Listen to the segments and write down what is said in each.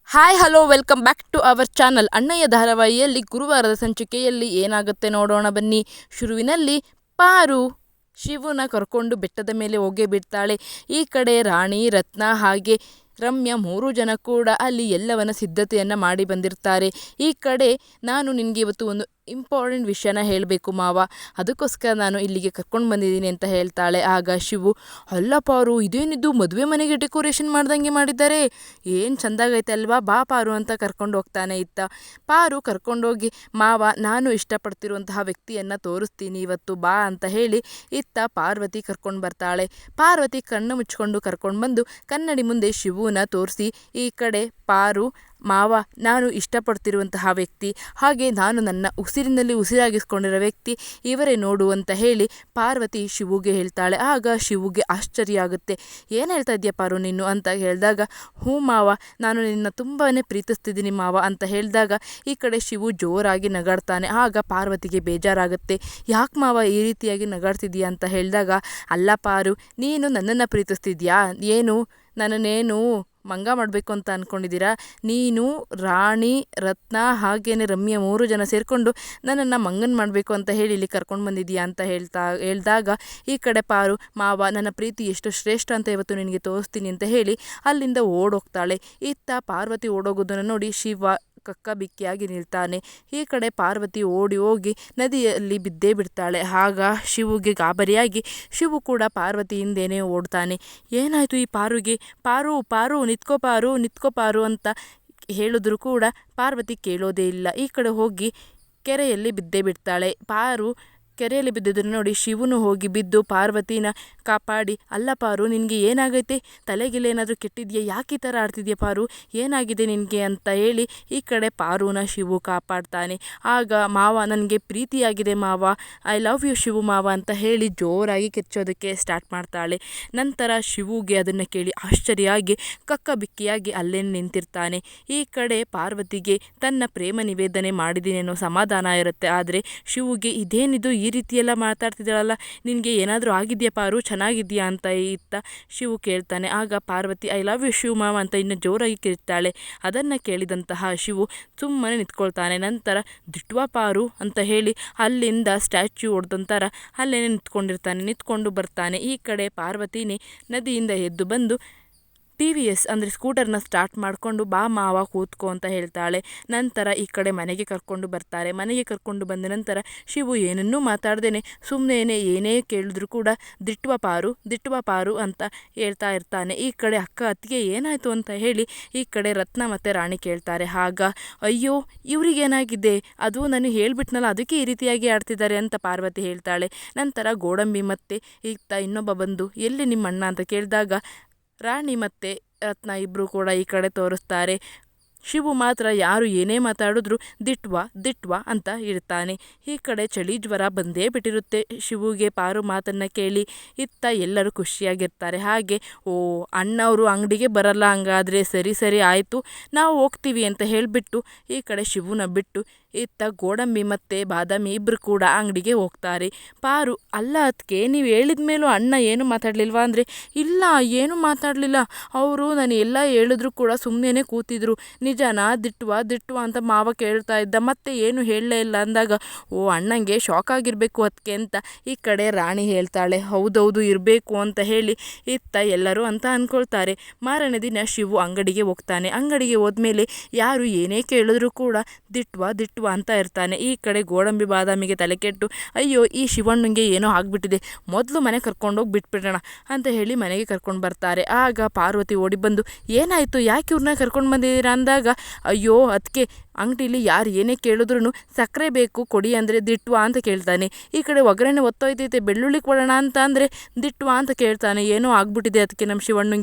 Hi hello welcome back to our channel. Annayya ಧಾರಾವಾಹಿಯಲ್ಲಿ ಗುರುವಾರದ ಸಂಚಿಕೆಯಲ್ಲಿ ಏನಾಗುತ್ತೆ ನೋಡೋಣ ಬನ್ನಿ. ಶುರುವಿನಲ್ಲಿ ಪಾರು ಶಿವನ ಕರ್ಕೊಂಡು ಬೆಟ್ಟದ ಮೇಲೆ ಹೋಗೇ ಬಿಡ್ತಾಳೆ. ಈ ಕಡೆ ರಾಣಿ, ರತ್ನ ಹಾಗೆ ರಮ್ಯಾ 3 ಜನ ಕೂಡ ಅಲ್ಲಿ ಎಲ್ಲವನ್ನ ಸಿದ್ಧತೆಯನ್ನು ಮಾಡಿ ಬಂದಿರ್ತಾರೆ. ಈ ಕಡೆ ನಾನು ನಿನಗೆ ಇವತ್ತು ಒಂದು ಇಂಪಾರ್ಟೆಂಟ್ ವಿಷಯನ ಹೇಳಬೇಕು ಮಾವ, ಅದಕ್ಕೋಸ್ಕರ ನಾನು ಇಲ್ಲಿಗೆ ಕರ್ಕೊಂಡು ಬಂದಿದ್ದೀನಿ ಅಂತ ಹೇಳ್ತಾಳೆ. ಆಗ ಶಿವು, ಅಲ್ಲ ಪಾರು, ಇದೇನಿದ್ದು ಮದುವೆ ಮನೆಗೆ ಡೆಕೋರೇಷನ್ ಮಾಡ್ದಂಗೆ ಮಾಡಿದ್ದಾರೆ, ಏನು ಚೆಂದಾಗೈತೆ ಅಲ್ವಾ, ಬಾ ಪಾರು ಅಂತ ಕರ್ಕೊಂಡು ಹೋಗ್ತಾನೆ. ಇತ್ತ ಪಾರು ಕರ್ಕೊಂಡೋಗಿ, ಮಾವ ನಾನು ಇಷ್ಟಪಡ್ತಿರುವಂತಹ ವ್ಯಕ್ತಿಯನ್ನು ತೋರಿಸ್ತೀನಿ ಇವತ್ತು, ಬಾ ಅಂತ ಹೇಳಿ ಇತ್ತ ಪಾರ್ವತಿ ಕರ್ಕೊಂಡು ಬರ್ತಾಳೆ. ಪಾರ್ವತಿ ಕಣ್ಣು ಮುಚ್ಕೊಂಡು ಕರ್ಕೊಂಡು ಬಂದು ಕನ್ನಡಿ ಮುಂದೆ ಶಿವುನ ತೋರಿಸಿ, ಈ ಕಡೆ ಪಾರು, ಮಾವ ನಾನು ಇಷ್ಟಪಡ್ತಿರುವಂತಹ ವ್ಯಕ್ತಿ, ಹಾಗೆ ನಾನು ನನ್ನ ಉಸಿರಿನಲ್ಲಿ ಉಸಿರಾಗಿಸ್ಕೊಂಡಿರೋ ವ್ಯಕ್ತಿ ಇವರೇ ನೋಡು ಅಂತ ಹೇಳಿ ಪಾರ್ವತಿ ಶಿವುಗೆ ಹೇಳ್ತಾಳೆ. ಆಗ ಶಿವುಗೆ ಆಶ್ಚರ್ಯ ಆಗುತ್ತೆ. ಏನು ಹೇಳ್ತಾ ಇದೆಯಾ ಪಾರು ನೀನು ಅಂತ ಹೇಳಿದಾಗ, ಹ್ಞೂ ಮಾವ, ನಾನು ನಿನ್ನ ತುಂಬಾ ಪ್ರೀತಿಸ್ತಿದ್ದೀನಿ ಮಾವ ಅಂತ ಹೇಳಿದಾಗ ಈ ಕಡೆ ಶಿವು ಜೋರಾಗಿ ನಗಾಡ್ತಾನೆ. ಆಗ ಪಾರ್ವತಿಗೆ ಬೇಜಾರಾಗುತ್ತೆ. ಯಾಕೆ ಮಾವ ಈ ರೀತಿಯಾಗಿ ನಗಾಡ್ತಿದ್ಯಾ ಅಂತ ಹೇಳಿದಾಗ, ಅಲ್ಲ ಪಾರು, ನೀನು ನನ್ನನ್ನು ಪ್ರೀತಿಸ್ತಿದ್ಯಾ, ಏನು ನನ್ನನ್ನೇನು ಮಂಗ ಮಾಡಬೇಕು ಅಂತ ಅಂದ್ಕೊಂಡಿದ್ದೀರಾ, ನೀನು ರಾಣಿ, ರತ್ನ ಹಾಗೇನೆ ರಮ್ಯಾ 3 ಜನ ಸೇರಿಕೊಂಡು ನನ್ನನ್ನು ಮಂಗನ್ ಮಾಡಬೇಕು ಅಂತ ಹೇಳಿ ಇಲ್ಲಿ ಕರ್ಕೊಂಡು ಬಂದಿದ್ದೀಯಾ ಅಂತ ಹೇಳಿದಾಗ ಈ ಕಡೆ ಪಾರು, ಮಾವ ನನ್ನ ಪ್ರೀತಿ ಎಷ್ಟು ಶ್ರೇಷ್ಠ ಅಂತ ಇವತ್ತು ನಿನಗೆ ತೋರಿಸ್ತೀನಿ ಅಂತ ಹೇಳಿ ಅಲ್ಲಿಂದ ಓಡೋಗ್ತಾಳೆ. ಇತ್ತ ಪಾರ್ವತಿ ಓಡೋಗೋದನ್ನು ನೋಡಿ ಶಿವ ಕಕ್ಕಬಿಕ್ಕಿಯಾಗಿ ನಿಲ್ತಾನೆ. ಈ ಕಡೆ ಪಾರ್ವತಿ ಓಡಿ ಹೋಗಿ ನದಿಯಲ್ಲಿ ಬಿದ್ದೇ ಬಿಡ್ತಾಳೆ. ಆಗ ಶಿವುಗೆ ಗಾಬರಿಯಾಗಿ ಶಿವು ಕೂಡ ಪಾರ್ವತಿ ಹಿಂದೇನೆ ಓಡ್ತಾನೆ. ಏನಾಯಿತು ಈ ಪಾರುಗೆ, ಪಾರು ಪಾರು ನಿತ್ಕೋ ಪಾರು ನಿತ್ಕೋ ಪಾರು ಅಂತ ಹೇಳಿದ್ರು ಕೂಡ ಪಾರ್ವತಿ ಕೇಳೋದೇ ಇಲ್ಲ. ಈ ಕಡೆ ಹೋಗಿ ಕೆರೆಯಲ್ಲಿ ಬಿದ್ದೇ ಬಿಡ್ತಾಳೆ. ಪಾರು ಕೆರೆಯಲ್ಲಿ ಬಿದ್ದಿದ್ದನ್ನು ನೋಡಿ ಶಿವನು ಹೋಗಿ ಬಿದ್ದು ಪಾರ್ವತಿನ ಕಾಪಾಡಿ, ಅಲ್ಲ ಪಾರು ನಿನಗೆ ಏನಾಗೈತೆ, ತಲೆಗಿಲ್ಲೇನಾದರೂ ಕೆಟ್ಟಿದೆಯಾ, ಯಾಕೆ ಈ ಥರ ಆಡ್ತಿದ್ಯಾ ಪಾರು, ಏನಾಗಿದೆ ನಿನಗೆ ಅಂತ ಹೇಳಿ ಈ ಕಡೆ ಪಾರುನ ಶಿವು ಕಾಪಾಡ್ತಾನೆ. ಆಗ ಮಾವ ನನಗೆ ಪ್ರೀತಿಯಾಗಿದೆ ಮಾವ, ಐ ಲವ್ ಯು ಶಿವು ಮಾವ ಅಂತ ಹೇಳಿ ಜೋರಾಗಿ ಕಿಚ್ಚೋದಕ್ಕೆ ಸ್ಟಾರ್ಟ್ ಮಾಡ್ತಾಳೆ. ನಂತರ ಶಿವುಗೆ ಅದನ್ನು ಕೇಳಿ ಆಶ್ಚರ್ಯ ಆಗಿ ಕಕ್ಕಬಿಕ್ಕಿಯಾಗಿ ಅಲ್ಲೇ ನಿಂತಿರ್ತಾನೆ. ಈ ಕಡೆ ಪಾರ್ವತಿಗೆ ತನ್ನ ಪ್ರೇಮ ನಿವೇದನೆ ಮಾಡಿದ್ದೀನಿ ಅನ್ನೋ ಸಮಾಧಾನ ಇರುತ್ತೆ. ಆದರೆ ಶಿವುಗೆ ಇದೇನಿದು ಈ ರೀತಿಯೆಲ್ಲ ಮಾತಾಡ್ತಿದ್ದಾಳಲ್ಲ, ನಿನಗೆ ಏನಾದರೂ ಆಗಿದೆಯಾ ಪಾರು, ಚೆನ್ನಾಗಿದೆಯಾ ಅಂತ ಇತ್ತ ಶಿವು ಕೇಳ್ತಾನೆ. ಆಗ Parvati I love you Shiva ಮಾವ ಅಂತ ಇನ್ನು ಜೋರಾಗಿ ಕೇಳ್ತಾಳೆ. ಅದನ್ನು ಕೇಳಿದಂತಹ ಶಿವು ಸುಮ್ಮನೆ ನಿಂತ್ಕೊಳ್ತಾನೆ. ನಂತರ ದಿಟ್ವಾ ಪಾರು ಅಂತ ಹೇಳಿ ಅಲ್ಲಿಂದ ಸ್ಟ್ಯಾಚ್ಯೂ ಹೊಡೆದಂತರ ಅಲ್ಲೇ ನಿಂತ್ಕೊಂಡು ಬರ್ತಾನೆ. ಈ ಕಡೆ ಪಾರ್ವತಿನೇ ನದಿಯಿಂದ ಎದ್ದು ಬಂದು TVS ಅಂದರೆ ಸ್ಕೂಟರ್ನ ಸ್ಟಾರ್ಟ್ ಮಾಡಿಕೊಂಡು, ಬಾ ಮಾವ ಕೂತ್ಕೋ ಅಂತ ಹೇಳ್ತಾಳೆ. ನಂತರ ಈ ಕಡೆ ಮನೆಗೆ ಕರ್ಕೊಂಡು ಬರ್ತಾರೆ. ಮನೆಗೆ ಕರ್ಕೊಂಡು ಬಂದ ನಂತರ ಶಿವು ಏನನ್ನೂ ಮಾತಾಡ್ದೇನೆ ಸುಮ್ಮನೆ ಏನೇ ಕೇಳಿದ್ರು ಕೂಡ ದಿಟ್ವಾ ಪಾರು ಅಂತ ಹೇಳ್ತಾ ಇರ್ತಾನೆ. ಈ ಕಡೆ ಅಕ್ಕ ಅತ್ತಿಗೆ ಏನಾಯಿತು ಅಂತ ಹೇಳಿ ಈ ಕಡೆ ರತ್ನ ಮತ್ತು ರಾಣಿ ಕೇಳ್ತಾರೆ. ಆಗ ಅಯ್ಯೋ ಇವ್ರಿಗೇನಾಗಿದೆ, ಅದು ನಾನು ಹೇಳ್ಬಿಟ್ನಲ್ಲ ಅದಕ್ಕೆ ಈ ರೀತಿಯಾಗಿ ಆಡ್ತಿದ್ದಾರೆ ಅಂತ ಪಾರ್ವತಿ ಹೇಳ್ತಾಳೆ. ನಂತರ ಗೋಡಂಬಿ ಮತ್ತು ಇತ್ತ ಇನ್ನೊಬ್ಬ ಬಂದು, ಎಲ್ಲಿ ನಿಮ್ಮ ಅಣ್ಣ ಅಂತ ಕೇಳಿದಾಗ ರಾಣಿ ಮತ್ತು ರತ್ನ ಇಬ್ಬರು ಕೂಡ ಈ ಕಡೆ ತೋರಿಸ್ತಾರೆ. ಶಿವು ಮಾತ್ರ ಯಾರು ಏನೇ ಮಾತಾಡಿದ್ರು ದಿಟ್ವಾ ಅಂತ ಇರ್ತಾನೆ. ಈ ಕಡೆ ಚಳಿ ಜ್ವರ ಬಂದೇ ಬಿಟ್ಟಿರುತ್ತೆ ಶಿವುಗೆ ಪಾರು ಮಾತನ್ನು ಕೇಳಿ. ಇತ್ತ ಎಲ್ಲರೂ ಖುಷಿಯಾಗಿರ್ತಾರೆ. ಹಾಗೆ ಓ ಅಣ್ಣವರು ಅಂಗಡಿಗೆ ಬರಲ್ಲ, ಹಂಗಾದರೆ ಸರಿ ಆಯಿತು ನಾವು ಹೋಗ್ತೀವಿ ಅಂತ ಹೇಳಿಬಿಟ್ಟು ಈ ಕಡೆ ಶಿವುನ ಬಿಟ್ಟು ಇತ್ತ ಗೋಡಂಬಿ ಮತ್ತು ಬಾದಾಮಿ ಇಬ್ಬರು ಕೂಡ ಅಂಗಡಿಗೆ ಹೋಗ್ತಾರೆ. ಪಾರು, ಅಲ್ಲ ಅದಕ್ಕೆ ನೀವು ಹೇಳಿದ ಮೇಲೂ ಅಣ್ಣ ಏನು ಮಾತಾಡಲಿಲ್ವಾ ಅಂದರೆ, ಇಲ್ಲ ಏನು ಮಾತಾಡಲಿಲ್ಲ, ಅವರು ನಾನು ಎಲ್ಲ ಹೇಳಿದ್ರು ಕೂಡ ಸುಮ್ಮನೆ ಕೂತಿದ್ರು, ನಿಜನಾ ದಿಟ್ವಾ ಅಂತ ಮಾವ ಕೇಳ್ತಾ ಇದ್ದ, ಮತ್ತೆ ಏನು ಹೇಳಲೇ ಇಲ್ಲ ಅಂದಾಗ, ಓ ಅಣ್ಣಂಗೆ ಶಾಕ್ ಆಗಿರಬೇಕು ಅದಕ್ಕೆ ಅಂತ ಈ ಕಡೆ ರಾಣಿ ಹೇಳ್ತಾಳೆ. ಹೌದೌದು ಇರಬೇಕು ಅಂತ ಹೇಳಿ ಇತ್ತ ಎಲ್ಲರೂ ಅಂತ ಅಂದ್ಕೊಳ್ತಾರೆ. ಮಾರನೇ ದಿನ ಶಿವು ಅಂಗಡಿಗೆ ಹೋಗ್ತಾನೆ. ಅಂಗಡಿಗೆ ಹೋದ್ಮೇಲೆ ಯಾರು ಏನೇ ಕೇಳಿದ್ರು ಕೂಡ ದಿಟ್ವಾ ಅಂತ ಇರ್ತಾನೆ. ಈ ಕಡೆ ಗೋಡಂಬಿ ಬಾದಾಮಿಗೆ ತಲೆ ಕೆಟ್ಟು, ಅಯ್ಯೋ ಈ ಶಿವಣ್ಣಂಗೆ ಏನೋ ಆಗಿಬಿಟ್ಟಿದೆ, ಮೊದಲು ಮನೆ ಕರ್ಕೊಂಡೋಗಿ ಬಿಟ್ಬಿಡೋಣ ಅಂತ ಹೇಳಿ ಮನೆಗೆ ಕರ್ಕೊಂಡು ಬರ್ತಾರೆ. ಆಗ ಪಾರ್ವತಿ ಓಡಿ ಬಂದು, ಏನಾಯಿತು, ಯಾಕೆ ಇವ್ರನ್ನ ಕರ್ಕೊಂಡು ಬಂದಿದ್ದೀರಾ ಅಂದಾಗ, ಅಯ್ಯೋ ಅದಕ್ಕೆ ಅಂಗಡಿಲಿ ಯಾರು ಏನೇ ಕೇಳಿದ್ರು ಸಕ್ಕರೆ ಬೇಕು ಕೊಡಿ ಅಂದರೆ ದಿಟ್ವಾ ಅಂತ ಕೇಳ್ತಾನೆ. ಈ ಕಡೆ ಒಗ್ಗರಣೆ ಒತ್ತೋಯ್ತೈತೆ ಬೆಳ್ಳುಳ್ಳಿ ಕೊಡೋಣ ಅಂತ ಅಂದರೆ ದಿಟ್ವಾ ಅಂತ ಕೇಳ್ತಾನೆ. ಏನೋ ಆಗ್ಬಿಟ್ಟಿದೆ ಅದಕ್ಕೆ ನಮ್ಮ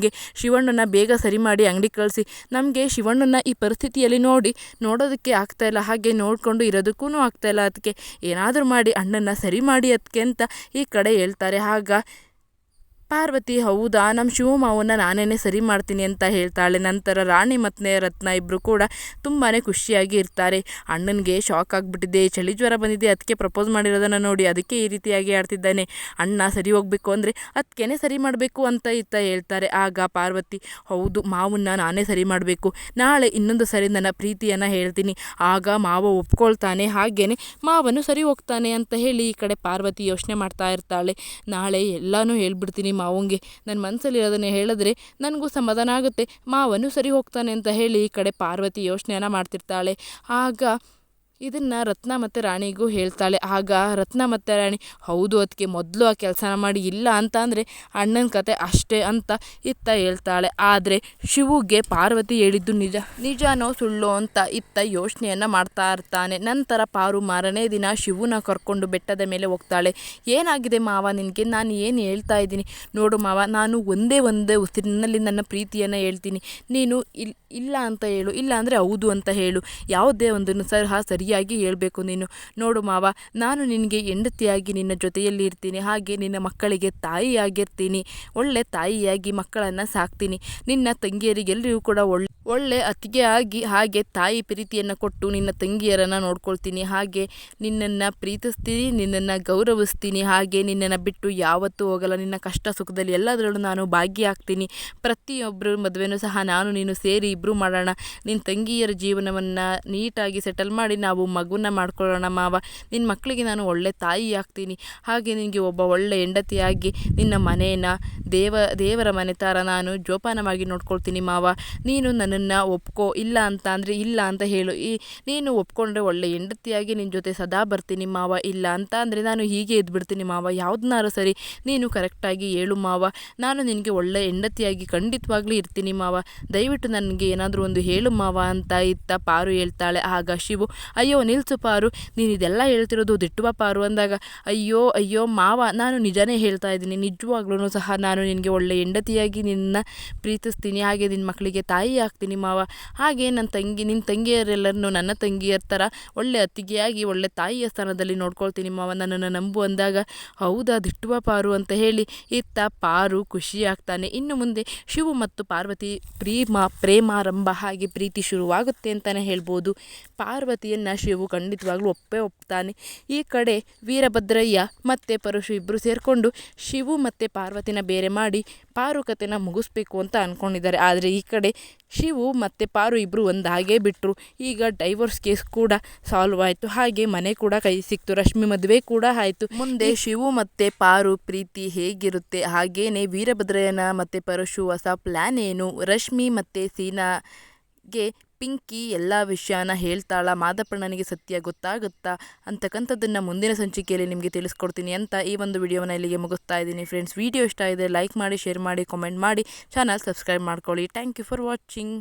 ಶಿವಣ್ಣನ ಬೇಗ ಸರಿ ಮಾಡಿ ಅಂಗಡಿ ಕಳಿಸಿ, ನಮಗೆ ಶಿವಣ್ಣನ ಈ ಪರಿಸ್ಥಿತಿಯಲ್ಲಿ ನೋಡೋದಕ್ಕೆ ಆಗ್ತಾಯಿಲ್ಲ, ಹಾಗೆ ನೋಡಿಕೊಂಡು ಇರೋದಕ್ಕೂ ಆಗ್ತಾಯಿಲ್ಲ, ಅದಕ್ಕೆ ಏನಾದರೂ ಮಾಡಿ ಅಣ್ಣನ ಸರಿ ಮಾಡಿ ಅದಕ್ಕೆ ಅಂತ ಈ ಕಡೆ ಹೇಳ್ತಾರೆ. ಆಗ ಪಾರ್ವತಿ ಹೌದಾ, ನಮ್ಮ ಶಿವಮಾವನ್ನ ನಾನೇನೆ ಸರಿ ಮಾಡ್ತೀನಿ ಅಂತ ಹೇಳ್ತಾಳೆ. ನಂತರ ರಾಣಿ ಮತ್ತು ರತ್ನ ಇಬ್ಬರು ಕೂಡ ತುಂಬಾ ಖುಷಿಯಾಗಿ ಇರ್ತಾರೆ. ಅಣ್ಣನಿಗೆ ಶಾಕ್ ಆಗಿಬಿಟ್ಟಿದೆ, ಚಳಿ ಜ್ವರ ಬಂದಿದೆ, ಅದಕ್ಕೆ ಪ್ರಪೋಸ್ ಮಾಡಿರೋದನ್ನು ನೋಡಿ ಅದಕ್ಕೆ ಈ ರೀತಿಯಾಗಿ ಆಡ್ತಿದ್ದಾನೆ. ಅಣ್ಣ ಸರಿ ಹೋಗಬೇಕು ಅಂದರೆ ಅದಕ್ಕೇನೆ ಸರಿ ಮಾಡಬೇಕು ಅಂತ ಹೇಳ್ತಾರೆ. ಆಗ ಪಾರ್ವತಿ ಹೌದು, ಮಾವನ್ನ ನಾನೇ ಸರಿ ಮಾಡಬೇಕು, ನಾಳೆ ಇನ್ನೊಂದು ಸರಿ ನನ್ನ ಪ್ರೀತಿಯನ್ನು ಹೇಳ್ತೀನಿ, ಆಗ ಮಾವ ಒಪ್ಕೊಳ್ತಾನೆ, ಹಾಗೇನೆ ಮಾವನು ಸರಿ ಹೋಗ್ತಾನೆ ಅಂತ ಹೇಳಿ ಈ ಕಡೆ ಪಾರ್ವತಿ ಯೋಚನೆ ಮಾಡ್ತಾ ಇರ್ತಾಳೆ. ನಾಳೆ ಎಲ್ಲನೂ ಹೇಳ್ಬಿಡ್ತೀನಿ ಮಾವಂಗೆ, ನನ್ನ ಮನಸ್ಸಲ್ಲಿರೋದನ್ನೇ ಹೇಳಿದ್ರೆ ನನಗೂ ಸಮಾಧಾನ ಆಗುತ್ತೆ, ಮಾವನು ಸರಿ ಹೋಗ್ತಾನೆ ಅಂತ ಹೇಳಿ ಈ ಕಡೆ ಪಾರ್ವತಿ ಯೋಚನೆಯನ್ನು ಮಾಡ್ತಿರ್ತಾಳೆ. ಆಗ ಇದನ್ನು ರತ್ನ ಮತ್ತು ರಾಣಿಗೂ ಹೇಳ್ತಾಳೆ. ಆಗ ರತ್ನ ಮತ್ತು ರಾಣಿ ಹೌದು ಅದಕ್ಕೆ ಮೊದಲು ಆ ಕೆಲಸನ ಮಾಡಿ, ಇಲ್ಲ ಅಂತ ಅಂದರೆ ಅಣ್ಣನ ಕತೆ ಅಷ್ಟೇ ಅಂತ ಹೇಳ್ತಾಳೆ. ಆದರೆ ಶಿವುಗೆ ಪಾರ್ವತಿ ಹೇಳಿದ್ದು ನಿಜನೋ ಸುಳ್ಳೋ ಅಂತ ಯೋಚನೆಯನ್ನು ಮಾಡ್ತಾ ಇರ್ತಾನೆ. ನಂತರ ಪಾರು ಮಾರನೇ ದಿನ ಶಿವನ ಕರ್ಕೊಂಡು ಬೆಟ್ಟದ ಮೇಲೆ ಹೋಗ್ತಾಳೆ. ಏನಾಗಿದೆ ಮಾವ ನಿನಗೆ, ನಾನು ಏನು ಹೇಳ್ತಾ ಇದ್ದೀನಿ ನೋಡು ಮಾವ, ನಾನು ಒಂದೇ ಉಸಿರಿನಲ್ಲಿ ನನ್ನ ಪ್ರೀತಿಯನ್ನು ಹೇಳ್ತೀನಿ, ನೀನು ಇಲ್ಲ ಅಂತ ಹೇಳು, ಇಲ್ಲ ಅಂದರೆ ಹೌದು ಅಂತ ಹೇಳು, ಯಾವುದೇ ಒಂದನ್ನು ಸರಿಯಾಗಿ ಹೇಳಬೇಕು ನೀನು. ನೋಡು ಮಾವ, ನಾನು ನಿನಗೆ ಹೆಂಡತಿಯಾಗಿ ನಿನ್ನ ಜೊತೆಯಲ್ಲಿ ಇರ್ತೀನಿ, ಹಾಗೆ ನಿನ್ನ ಮಕ್ಕಳಿಗೆ ತಾಯಿಯಾಗಿರ್ತೀನಿ, ಒಳ್ಳೆ ತಾಯಿಯಾಗಿ ಮಕ್ಕಳನ್ನು ಸಾಕ್ತೀನಿ, ನಿನ್ನ ತಂಗಿಯರಿಗೆಲ್ಲರಿಗೂ ಕೂಡ ಒಳ್ಳೆ ಅತ್ತಿಗೆ ಆಗಿ ಹಾಗೆ ತಾಯಿ ಪ್ರೀತಿಯನ್ನು ಕೊಟ್ಟು ನಿನ್ನ ತಂಗಿಯರನ್ನು ನೋಡ್ಕೊಳ್ತೀನಿ, ಹಾಗೆ ನಿನ್ನನ್ನು ಪ್ರೀತಿಸ್ತೀನಿ, ನಿನ್ನನ್ನು ಗೌರವಿಸ್ತೀನಿ, ಹಾಗೆ ನಿನ್ನನ್ನು ಬಿಟ್ಟು ಯಾವತ್ತೂ ಹೋಗಲ್ಲ, ನಿನ್ನ ಕಷ್ಟ ಸುಖದಲ್ಲಿ ಎಲ್ಲದರಲ್ಲೂ ನಾನು ಭಾಗಿಯಾಗ್ತೀನಿ, ಪ್ರತಿಯೊಬ್ಬರು ಮದುವೆನೂ ಸಹ ನಾನು ನೀನು ಸೇರಿ ಇಬ್ಬರು ಮಾಡೋಣ, ನಿನ್ನ ತಂಗಿಯರ ಜೀವನವನ್ನು ನೀಟಾಗಿ ಸೆಟಲ್ ಮಾಡಿ ನಾವು ಮಗುನ ಮಾಡ್ಕೊಳ್ಳೋಣ ಮಾವ, ನಿನ್ನ ಮಕ್ಕಳಿಗೆ ನಾನು ಒಳ್ಳೆ ತಾಯಿ ಆಗ್ತೀನಿ, ಹಾಗೆ ನಿನಗೆ ಒಬ್ಬ ಒಳ್ಳೆ ಹೆಂಡತಿಯಾಗಿ ನಿನ್ನ ಮನೇನ ದೇವರ ಮನೆ ಥರ ನಾನು ಜೋಪಾನವಾಗಿ ನೋಡ್ಕೊಳ್ತೀನಿ ಮಾವ, ನೀನು ನನ್ನನ್ನು ಒಪ್ಕೋ, ಇಲ್ಲ ಅಂತ ಅಂದರೆ ಇಲ್ಲ ಅಂತ ಹೇಳು, ನೀನು ಒಪ್ಕೊಂಡ್ರೆ ಒಳ್ಳೆ ಹೆಂಡತಿಯಾಗಿ ನಿನ್ನ ಜೊತೆ ಸದಾ ಬರ್ತೀನಿ ಮಾವ, ಇಲ್ಲ ಅಂತ ಅಂದರೆ ನಾನು ಹೀಗೆ ಇದ್ಬಿಡ್ತೀನಿ ಮಾವ, ಯಾವುದನ್ನಾರು ಸರಿ ನೀನು ಕರೆಕ್ಟಾಗಿ ಹೇಳು ಮಾವ, ನಾನು ನಿನಗೆ ಒಳ್ಳೆ ಹೆಂಡತಿಯಾಗಿ ಖಂಡಿತವಾಗ್ಲೂ ಇರ್ತೀನಿ ಮಾವ, ದಯವಿಟ್ಟು ನನಗೆ ಏನಾದರೂ ಒಂದು ಹೇಳು ಮಾವ ಅಂತ ಪಾರು ಹೇಳ್ತಾಳೆ. ಆಗ ಶಿವು ಅಯ್ಯೋ ನಿಲ್ಸು ಪಾರು, ನೀನು ಇದೆಲ್ಲ ಹೇಳ್ತಿರೋದು ದಿಟ್ಟುವ ಪಾರು ಅಂದಾಗ ಅಯ್ಯೋ ಮಾವ, ನಾನು ನಿಜನೇ ಹೇಳ್ತಾ ಇದ್ದೀನಿ, ನಿಜವಾಗ್ಲೂ ಸಹ ನಾನು ನಿನಗೆ ಒಳ್ಳೆ ಹೆಂಡತಿಯಾಗಿ ನಿನ್ನ ಪ್ರೀತಿಸ್ತೀನಿ, ಹಾಗೆ ನಿನ್ನ ಮಕ್ಕಳಿಗೆ ತಾಯಿ ಆಗ್ತೀನಿ ಮಾವ, ಹಾಗೆ ನಿನ್ನ ತಂಗಿಯರೆಲ್ಲರನ್ನು ನನ್ನ ತಂಗಿಯರ ಥರ ಒಳ್ಳೆ ಅತ್ತಿಗೆಯಾಗಿ ಒಳ್ಳೆ ತಾಯಿಯ ಸ್ಥಾನದಲ್ಲಿ ನೋಡ್ಕೊಳ್ತೀನಿ ಮಾವ, ನನ್ನನ್ನು ನಂಬು ಅಂದಾಗ ಹೌದಾ ದಿಟ್ಟುವ ಪಾರು ಅಂತ ಹೇಳಿ ಪಾರು ಖುಷಿ ಆಗ್ತಾನೆ. ಇನ್ನು ಮುಂದೆ ಶಿವು ಮತ್ತು ಪಾರ್ವತಿ ಪ್ರೇಮಾರಂಭ ಹಾಗೆ ಪ್ರೀತಿ ಶುರುವಾಗುತ್ತೆ ಅಂತಲೇ ಹೇಳ್ಬೋದು. ಪಾರ್ವತಿಯನ್ನು ಶಿವು ಖಂಡಿತವಾಗ್ಲೂ ಒಪ್ತಾನೆ. ಈ ಕಡೆ ವೀರಭದ್ರಯ್ಯ ಮತ್ತು ಪರಶು ಇಬ್ಬರು ಸೇರಿಕೊಂಡು ಶಿವು ಮತ್ತು ಪಾರ್ವತಿನ ಬೇರೆ ಮಾಡಿ ಪಾರು ಕತೆನ ಮುಗಿಸ್ಬೇಕು ಅಂತ ಅಂದ್ಕೊಂಡಿದ್ದಾರೆ. ಆದರೆ ಈ ಕಡೆ ಶಿವು ಮತ್ತು ಪಾರು ಇಬ್ಬರು ಒಂದಾಗೇ ಬಿಟ್ಟರು. ಈಗ ಡೈವೋರ್ಸ್ ಕೇಸ್ ಕೂಡ ಸಾಲ್ವ್ ಆಯಿತು, ಹಾಗೆ ಮನೆ ಕೂಡ ಕೈ ಸಿಕ್ತು, ರಶ್ಮಿ ಮದುವೆ ಕೂಡ ಆಯಿತು. ಮುಂದೆ ಶಿವು ಮತ್ತು ಪಾರು ಪ್ರೀತಿ ಹೇಗಿರುತ್ತೆ, ಹಾಗೇನೆ ವೀರಭದ್ರಯ್ಯನ ಮತ್ತು ಪರಶು ಹೊಸ ಪ್ಲ್ಯಾನ್ ಏನು, ರಶ್ಮಿ ಮತ್ತು ಸೀನಾಗೆ ಪಿಂಕಿ ಎಲ್ಲ ವಿಷಯನ ಹೇಳ್ತಾಳ, ಮಾದಪ್ಪಣ್ಣನಿಗೆ ಸತ್ಯ ಗೊತ್ತಾಗುತ್ತಾ ಅಂತಕ್ಕಂಥದ್ದನ್ನು ಮುಂದಿನ ಸಂಚಿಕೆಯಲ್ಲಿ ನಿಮಗೆ ತಿಳಿಸ್ಕೊಡ್ತೀನಿ ಅಂತ ಈ ಒಂದು ವಿಡಿಯೋನ ಇಲ್ಲಿಗೆ ಮುಗಿಸ್ತಾ ಇದ್ದೀನಿ ಫ್ರೆಂಡ್ಸ್. ವಿಡಿಯೋ ಇಷ್ಟ ಇದೆ ಲೈಕ್ ಮಾಡಿ, ಶೇರ್ ಮಾಡಿ, ಕಾಮೆಂಟ್ ಮಾಡಿ, ಚಾನಲ್ ಸಬ್ಸ್ಕ್ರೈಬ್ ಮಾಡ್ಕೊಳ್ಳಿ. Thank you for watching.